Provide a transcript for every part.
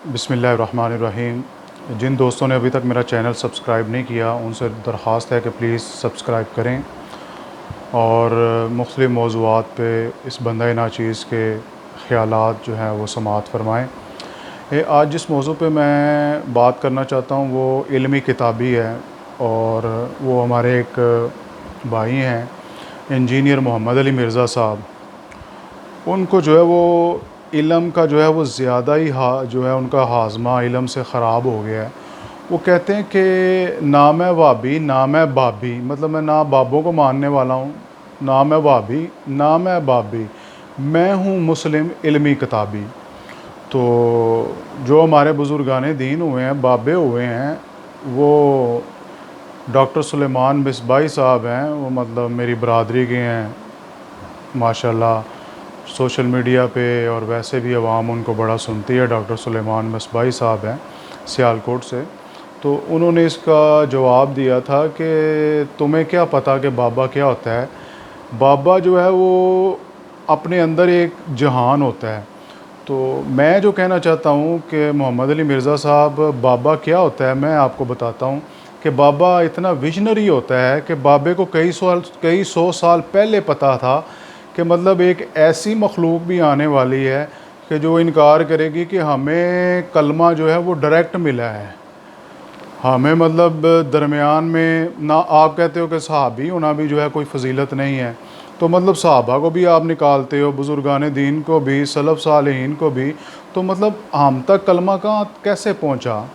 बिस्मिल्लाहिर्रहमानिर्रहीम। जिन दोस्तों ने अभी तक मेरा चैनल सब्सक्राइब नहीं किया उनसे दरख्वास्त है कि प्लीज़ सब्सक्राइब करें और मुख्तलिफ़ मौज़ूआत पे इस बंदा नाचीज़ के ख़यालात जो हैं वो समाअत फ़रमाएँ। आज जिस मौज़ू पे मैं बात करना चाहता हूँ वो इल्मी किताबी है और वो हमारे एक भाई हैं इंजीनियर मोहम्मद अली मिर्ज़ा साहब। उनको जो है वो इल्म का जो है वो ज़्यादा ही जो है उनका हाज़मा इल्म से ख़राब हो गया है। वो कहते हैं कि ना मैं वहाबी ना मैं बाबी, मतलब मैं ना बाबों को मानने वाला हूँ, ना मैं वहाबी ना मैं बाबी, मैं हूँ मुस्लिम इल्मी किताबी। तो जो हमारे बुज़ुर्गाने दीन हुए हैं, बाबे हुए हैं, वो डॉक्टर सुलेमान मिसबाई साहब हैं। वो मतलब मेरी बरादरी के हैं माशाल्लाह। सोशल मीडिया पे और वैसे भी आवाम उनको बड़ा सुनती है। डॉक्टर सुलेमान मिसबाई साहब हैं सियालकोट से। तो उन्होंने इसका जवाब दिया था कि तुम्हें क्या पता कि बाबा क्या होता है। बाबा जो है वो अपने अंदर एक जहान होता है। तो मैं जो कहना चाहता हूँ कि मोहम्मद अली मिर्ज़ा साहब, बाबा क्या होता है मैं आपको बताता हूँ कि बाबा इतना विजनरी होता है कि बाबे को कई सौ साल पहले पता था कि मतलब एक ऐसी मखलूक भी आने वाली है कि जो इनकार करेगी कि हमें कलमा जो है वो डायरेक्ट मिला है। हमें मतलब दरमियान में ना, आप कहते हो कि सहाबी होना भी जो है कोई फजीलत नहीं है, तो मतलब सहाबा को भी आप निकालते हो, बुज़ुर्गान दीन को भी, सलफ़ सालेहीन को भी। तो मतलब हम तक कलमा कहाँ कैसे पहुँचा,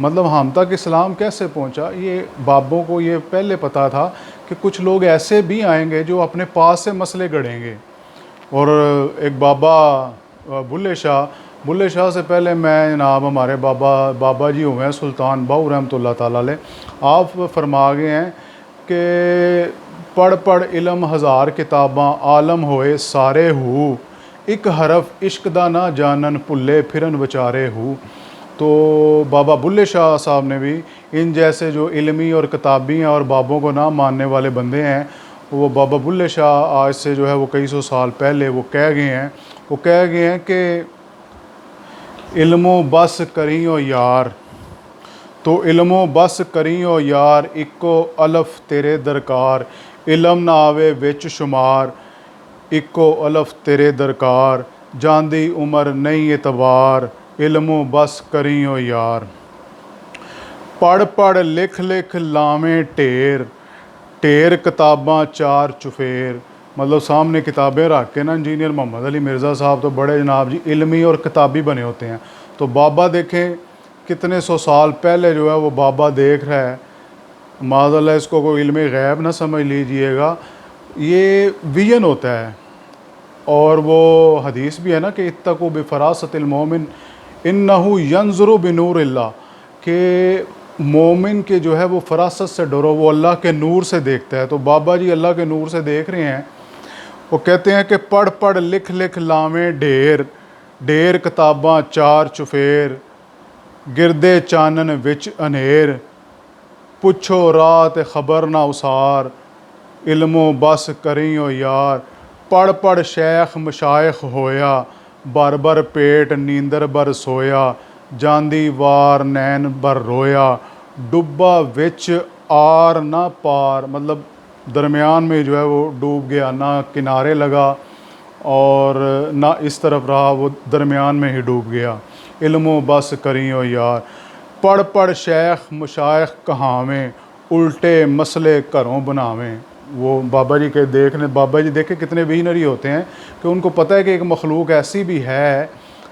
मतलब हम तक इस्लाम कैसे पहुँचा। ये बाबों को ये पहले पता था कि कुछ लोग ऐसे भी आएंगे जो अपने पास से मसले गढ़ेंगे। और एक बुल्ले शाह से पहले मैं जनाब हमारे बाबा जी हुए हैं सुल्तान बाहू रहमतुल्लाह ताला अलैह। आप फरमा गए हैं कि पढ़ पढ़ इल्म हज़ार किताबां आलम होए सारे हू, एक हरफ इश्क दा ना जानन भुल्ले फिरन विचारे हू। तो बाबा बुल्ले शाह साहब ने भी इन जैसे जो इल्मी और किताबी हैं और बाबों को ना मानने वाले बंदे हैं, वो बाबा बुल्ले शाह आज से जो है वो कई सौ साल पहले वो कह गए हैं कि इल्मो बस करी ओ यार, तो इल्मो बस करी ओ यार, इक्को अलफ तेरे दरकार, इलम ना आवे विच शुमार, इक्को अलफ तेरे दरकार, जांदी उमर नहीं एतबार, इल्मो बस करी ओ यार। पढ़ पढ़ लिख लिख लावें ढेर, ढेर किताबां चार चुफेर। मतलब सामने किताबें रख के ना इंजीनियर मोहम्मद अली मिर्ज़ा साहब तो बड़े जनाब जी इल्मी और किताबी बने होते हैं। तो बाबा देखें कितने सौ साल पहले जो है वो बाबा देख रहा है। माज़अल्लाह इसको कोई इल्मी गैब ना समझ लीजिएगा, ये विजन होता है। और वो हदीस भी है ना कि इत्तक़ू बिफ़रासतिल मोमिन इन्नहु यंज़ुरु बिनूरिल्लाह, कि मोमिन के जो है वो फरासत से डरो, वो अल्लाह के नूर से देखता है। तो बाबा जी अल्लाह के नूर से देख रहे हैं। वो कहते हैं कि पढ़ पढ़ लिख लिख लावें ढेर, ढेर किताबां चार चुफेर, गिरदे चानन विच अनेर, पुछो रात खबर ना उसार, इल्मो बस करी ओ यार। पढ़ पढ़ शैख मशाइख होया, बर बर पेट नींदर बर सोया, जांदी वार नैन बर रोया, डुब्बा विच आर ना पार, मतलब दरमियान में जो है वो डूब गया, ना किनारे लगा और ना इस तरफ रहा, वो दरमियान में ही डूब गया। इल्मो बस करी ओ यार। पढ़ पढ़ शैख मशाइख कहावें, उल्टे मसले घरों बनावें। वो बाबा जी के बाबा जी देखे कितने विजनरी होते हैं कि उनको पता है कि एक मखलूक ऐसी भी है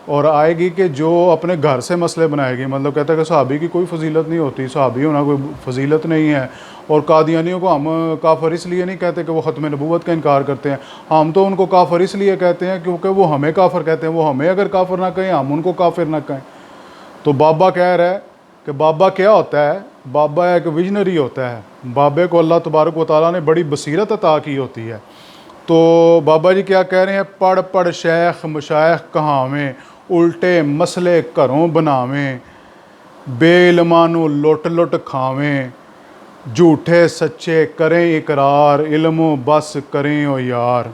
और आएगी कि जो अपने घर से मसले बनाएगी। मतलब कहता है कि सहाबी की कोई फजीलत नहीं होती, सहाबी होना कोई फजीलत नहीं है। और कादियानियों को हम काफिर इसलिए नहीं कहते कि वो ख़त्म नबूवत का इनकार करते हैं, हम तो उनको काफिर इसलिए कहते हैं क्योंकि वो हमें काफिर कहते हैं। वो हमें अगर काफिर ना कहें, हम उनको काफिर ना कहें। तो बाबा कह रहा है कि बाबा क्या होता है, बाबा एक विजनरी होता है। बाबे को अल्लाह तबारक व तआला ने बड़ी बसीरत अता की होती है। तो बाबा जी क्या कह रहे हैं, पढ़ पढ़ शैख मशाइख कहावें, उल्टे मसले घरों बनावें, बेइल्मानू लुट लुट खावें, झूठे सच्चे करें इकरार, इल्मो बस करें ओ यार।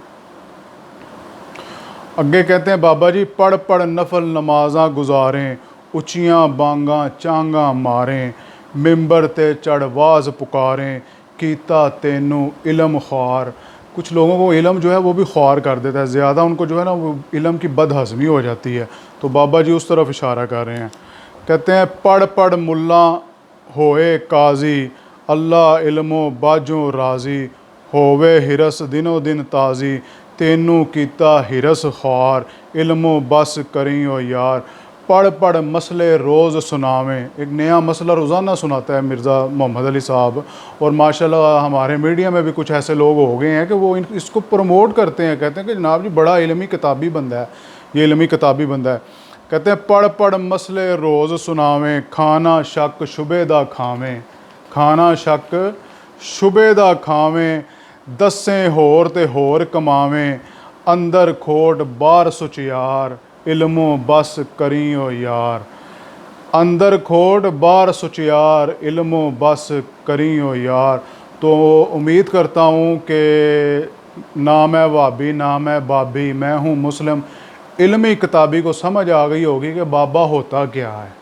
अगे कहते हैं बाबा जी, पढ़ पढ़ नफल नमाज़ां गुजारें, اچیاں بانگاں چانگاں ماریں، ممبر تے چڑھ واز پکاریں، کیتا تینوں علم خوار۔ کچھ لوگوں کو علم جو ہے وہ بھی خوار کر دیتا ہے، زیادہ ان کو جو ہے نا وہ علم کی بد ہضمی ہو جاتی ہے، تو بابا جی اس طرف اشارہ کر رہے ہیں۔ کہتے ہیں پڑھ پڑھ ملا ہوئے قاضی، اللہ علم و باجوں راضی، ہووے ہرس دنو دن تازی، تینوں کیتا ہرس خوار، علم و بس کریں او یار۔ پڑھ پڑھ مسئلے روز سناویں، ایک نیا مسئلہ روزانہ سناتا ہے مرزا محمد علی صاحب، اور ماشاءاللہ ہمارے میڈیا میں بھی کچھ ایسے لوگ ہو گئے ہیں کہ وہ اس کو پروموٹ کرتے ہیں، کہتے ہیں کہ جناب جی بڑا علمی کتابی بندہ ہے، یہ علمی کتابی بندہ ہے۔ کہتے ہیں پڑھ پڑھ مسئلے روز سناویں، کھانا شک شبے دا کھاویں، کھانا شک شبے دا کھاویں، دسیں ہور تے ہور کماویں، اندر کھوٹ باہر سچیار، علم و بس کریں او یار۔ اندر کھوٹ باہر سچیار، علم و بس کریں او یار۔ تو امید کرتا ہوں کہ نہ میں وہابی نہ میں بابی، میں ہوں مسلم۔ علمی کتابی کو سمجھ آ گئی ہوگی کہ بابا ہوتا کیا ہے۔